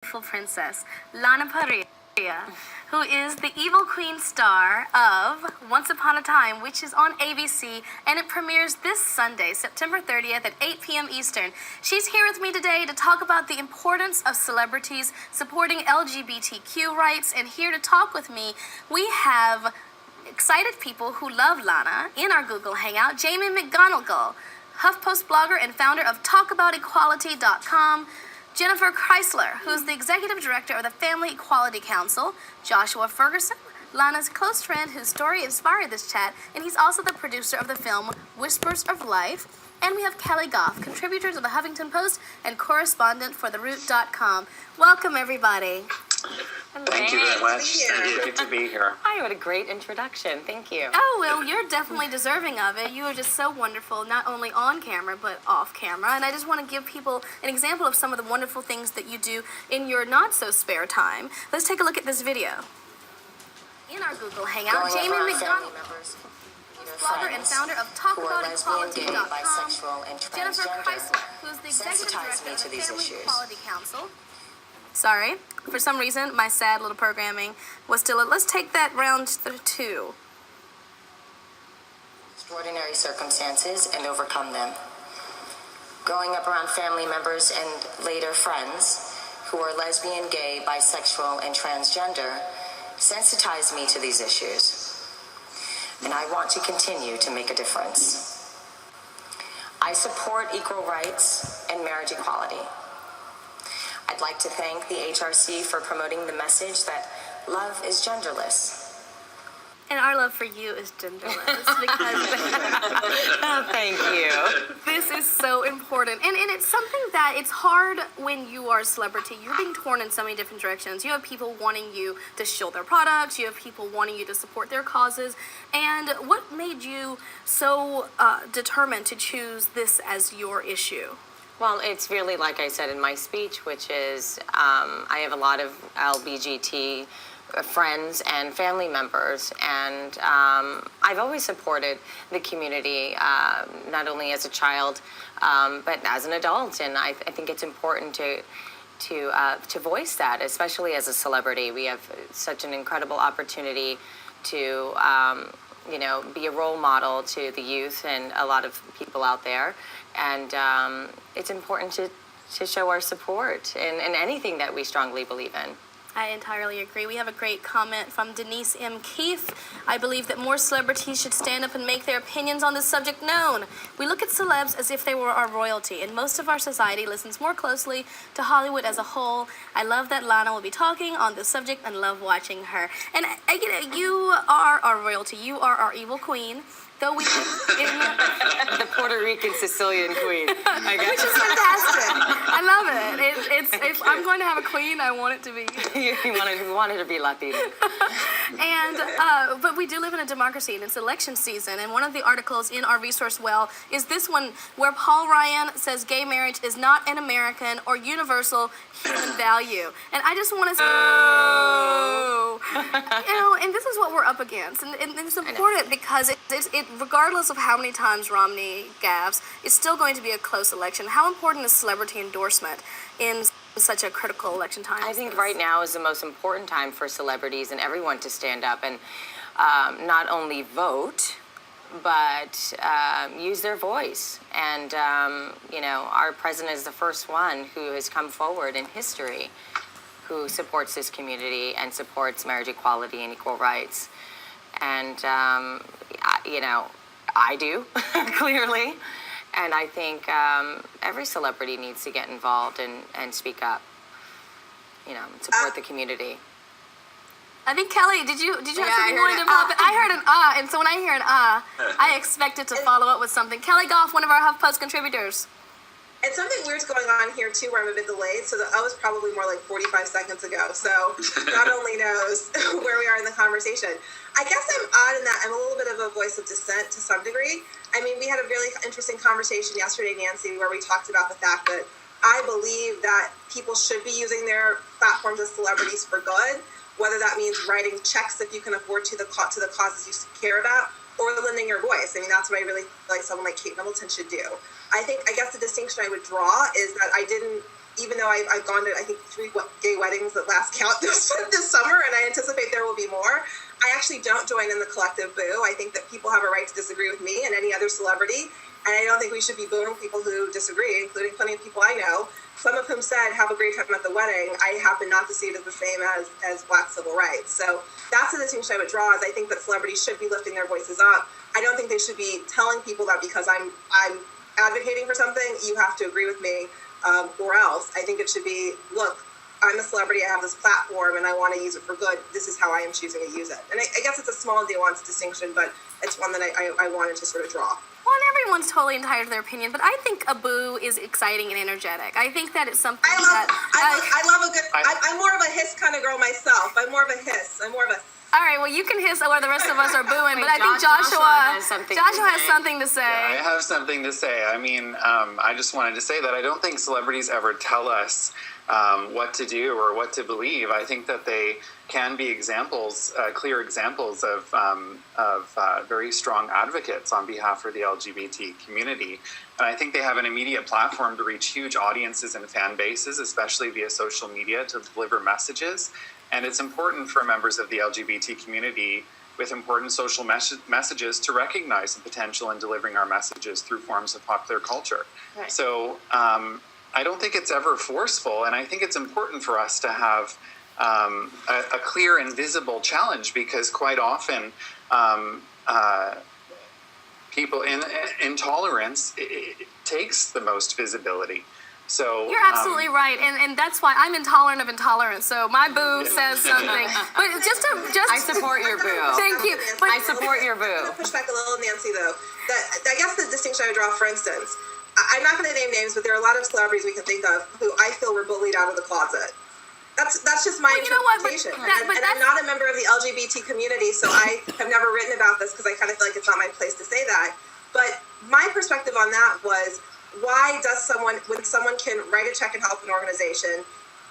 Princess, Lana Parrilla, who is the evil queen star of Once Upon a Time, which is on ABC, and it premieres this Sunday, September 30th at 8 p.m. Eastern. She's here with me today to talk about the importance of celebrities supporting LGBTQ rights, and here to talk with me, we have excited people who love Lana in our Google Hangout. Jamie McGonigal, Huffpost blogger and founder of TalkAboutEquality.com. Jennifer Chrysler, who's the executive director of the Family Equality Council. Joshua Ferguson, Lana's close friend whose story inspired this chat, and he's also the producer of the film Whispers of Life. And we have Kelly Goff, contributor to the Huffington Post and correspondent for TheRoot.com. Welcome, everybody. Thank you very much. It's great to be here. Hi, what a great introduction. Thank you. Oh, well, you're definitely deserving of it. You are just so wonderful, not only on camera, but off camera. And I just want to give people an example of some of the wonderful things that you do in your not-so-spare time. Let's take a look at this video. In our Google Hangout, Jamie McDonald, blogger and founder of TalkAboutEquality.com. Jennifer Chrysler, who's the executive director of the Family Equality Council. Sorry, for some reason, my sad little programming was still. Let's take that round two. Extraordinary circumstances and overcome them. Growing up around family members and later friends who are lesbian, gay, bisexual, and transgender sensitized me to these issues. And I want to continue to make a difference. I support equal rights and marriage equality. I'd like to thank the HRC for promoting the message that love is genderless. And our love for you is genderless because Oh, thank you. this is so important. And it's something that it's hard when you are a celebrity. You're being torn in so many different directions. You have people wanting you to shield their products. You have people wanting you to support their causes. And what made you so determined to choose this as your issue? Well, it's really like I said in my speech, which is I have a lot of LGBT friends and family members, and I've always supported the community, not only as a child, but as an adult, and I think it's important to voice that, especially as a celebrity. We have such an incredible opportunity to be a role model to the youth and a lot of people out there. And it's important to show our support in anything that we strongly believe in. I entirely agree. We have a great comment from Denise M. Keefe. I believe that more celebrities should stand up and make their opinions on this subject known. We look at celebs as if they were our royalty, and most of our society listens more closely to Hollywood as a whole. I love that Lana will be talking on this subject and love watching her. And you are our royalty. You are our evil queen. Though we The Puerto Rican Sicilian queen, I guess. Which is fantastic. I love it. If I'm going to have a queen, I want it to be You wanted to be Latina. And but we do live in a democracy, and it's election season. And one of the articles in our resource well is this one, where Paul Ryan says gay marriage is not an American or universal human value. And I just want to say, and this is what we're up against, and it's important because it regardless of how many times Romney gaffes, it's still going to be a close election. How important is celebrity endorsement in such a critical election time? I think right now is the most important time for celebrities and everyone to stand up and not only vote, but use their voice. And, our president is the first one who has come forward in history who supports this community and supports marriage equality and equal rights. And, I do, clearly. And I think every celebrity needs to get involved and speak up, support the community. I think, Kelly, did you have something you wanted to develop? I heard an and so when I hear an I expect it to follow up with something. Kelly Goff, one of our HuffPost contributors. And something weird's going on here, too, where I'm a bit delayed. So that was probably more like 45 seconds ago. So God only knows where we are in the conversation. I guess I'm odd in that I'm a little bit of a voice of dissent to some degree. I mean, we had a really interesting conversation yesterday, Nancy, where we talked about the fact that I believe that people should be using their platforms as celebrities for good, whether that means writing checks if you can afford to the causes you care about, or lending your voice. I mean, that's what I really like someone like Kate Middleton should do. I guess the distinction I would draw is that I didn't even though I've gone to, I think, 3 gay weddings at last count this summer, and I anticipate there will be more, I actually don't join in the collective boo. I think that people have a right to disagree with me and any other celebrity, and I don't think we should be booing people who disagree, including plenty of people I know, some of whom said, have a great time at the wedding. I happen not to see it as the same as Black civil rights. So that's the distinction I would draw, is I think that celebrities should be lifting their voices up. I don't think they should be telling people that because I'm advocating for something, you have to agree with me, or else. I think it should be, look, I'm a celebrity, I have this platform, and I want to use it for good. This is how I am choosing to use it. And I guess it's a small nuanced distinction, but it's one that I wanted to sort of draw. Well, and everyone's totally entitled to their opinion, but I think a boo is exciting and energetic. I think that it's something I love a good, I'm more of a hiss kind of girl myself. I'm more of a hiss. All right, well, you can hiss where the rest of us are booing, Wait, but I think Joshua has something to say. Yeah, I have something to say. I mean, I just wanted to say that I don't think celebrities ever tell us what to do or what to believe. I think that they can be examples, clear examples of very strong advocates on behalf of the LGBT community. And I think they have an immediate platform to reach huge audiences and fan bases, especially via social media, to deliver messages. And it's important for members of the LGBT community with important social messages to recognize the potential in delivering our messages through forms of popular culture. Right. So I don't think it's ever forceful, and I think it's important for us to have a clear and visible challenge, because quite often people in intolerance it takes the most visibility. So you're absolutely right, and that's why I'm intolerant of intolerance. So my boo says something, but just I support your boo. Thank you. But I support your boo. I'm going to push back a little, Nancy, though. I guess the distinction I would draw, for instance, I'm not going to name names, but there are a lot of celebrities we can think of who I feel were bullied out of the closet. That's just my interpretation. And I'm not a member of the LGBT community, so I have never written about this because I kind of feel like it's not my place to say that. But my perspective on that was, why does when someone can write a check and help an organization,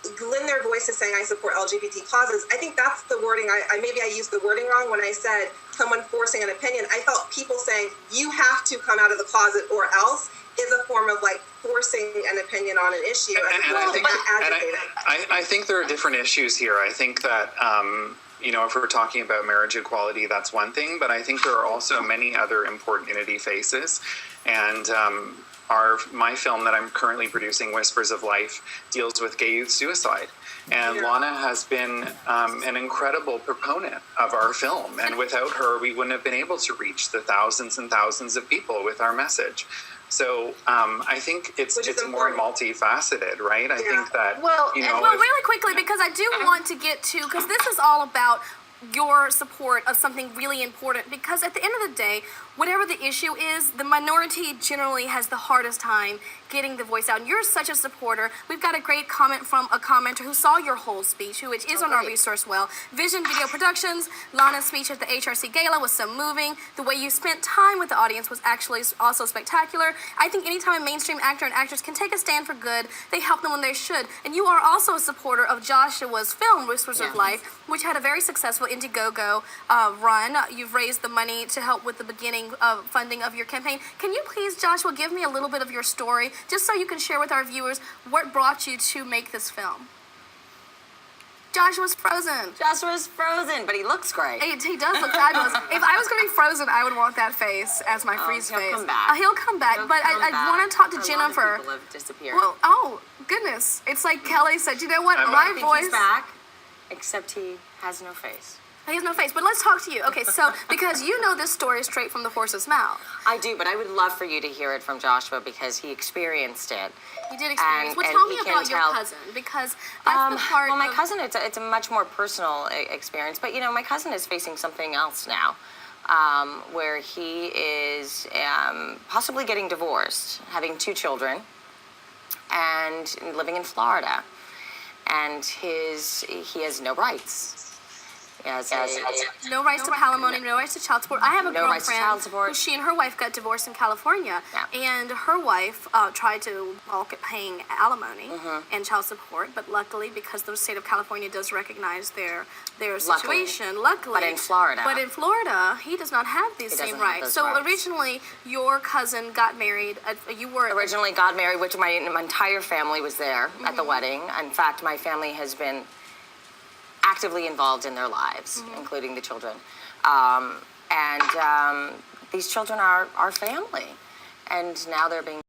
lend their voice to saying I support LGBT causes? I think that's the wording. Maybe I used the wording wrong when I said someone forcing an opinion. I felt people saying you have to come out of the closet or else is a form of like forcing an opinion on an issue. I think there are different issues here. I think that if we're talking about marriage equality, that's one thing, but I think there are also many other important unity faces. And my film that I'm currently producing, Whispers of Life, deals with gay youth suicide. And Lana has been an incredible proponent of our film. And without her, we wouldn't have been able to reach the thousands and thousands of people with our message. So I think it's more multifaceted, right? I think that, really quickly, because I do want to get to, because this is all about your support of something really important, because at the end of the day, whatever the issue is, the minority generally has the hardest time getting the voice out. And you're such a supporter. We've got a great comment from a commenter who saw your whole speech, which is on our resource well. Vision Video Productions, Lana's speech at the HRC Gala was so moving. The way you spent time with the audience was actually also spectacular. I think anytime a mainstream actor and actress can take a stand for good, they help them when they should. And you are also a supporter of Joshua's film, Whispers of Life, which had a very successful Indiegogo run. You've raised the money to help with the beginning of funding of your campaign. Can you please, Joshua, give me a little bit of your story, just so you can share with our viewers what brought you to make this film? Joshua's frozen. Joshua's frozen, but he looks great. He does look fabulous. If I was going to be frozen, I would want that face as my freeze face. He'll come back. He'll come back, but I want to talk to Jennifer. A lot of people have disappeared. Well, oh, goodness. It's like Kelly said, you know what? My voice... He's back, except he has no face. He has no face, but let's talk to you. Okay, so, because you know this story straight from the horse's mouth. I do, but I would love for you to hear it from Joshua, because he experienced it. He did experience. Well, tell me about your cousin, because that's the part my cousin, it's a much more personal experience, but, my cousin is facing something else now, where he is possibly getting divorced, having 2 children, and living in Florida. And he has no rights. Yes. No rights to palimony, no rights to child support. I have a No rights to girlfriend child support. who she and her wife got divorced in California, Yeah. and her wife tried to balk at paying alimony Mm-hmm. and child support, but luckily, because the state of California does recognize their situation, luckily. But in Florida, he does not have these He same doesn't have rights. those So rights. originally, your cousin got married. You were originally got married, which my entire family was there at the wedding. In fact, my family has been actively involved in their lives, including the children. And these children are our family. And now they're being